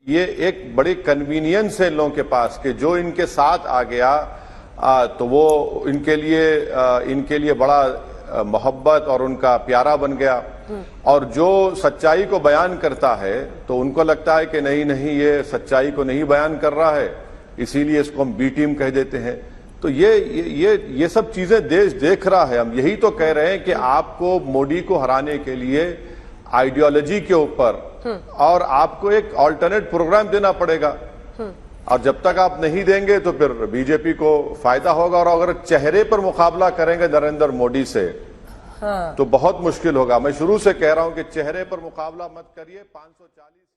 ये एक बड़ी कन्वीनियंस है लोगों के पास कि जो इनके साथ आ गया तो वो इनके लिए बड़ा मोहब्बत और उनका प्यारा बन गया। और जो सच्चाई को बयान करता है तो उनको लगता है कि नहीं नहीं, ये सच्चाई को नहीं बयान कर रहा है, इसीलिए इसको हम बी टीम कह देते हैं। तो ये सब चीजें देश देख रहा है। हम यही तो कह रहे हैं कि आपको मोदी को हराने के लिए आइडियोलॉजी के ऊपर और आपको एक ऑल्टरनेट प्रोग्राम देना पड़ेगा। और जब तक आप नहीं देंगे तो फिर बीजेपी को फायदा होगा। और अगर चेहरे पर मुकाबला करेंगे नरेंद्र मोदी से तो बहुत मुश्किल होगा। मैं शुरू से कह रहा हूं कि चेहरे पर मुकाबला मत करिए। 540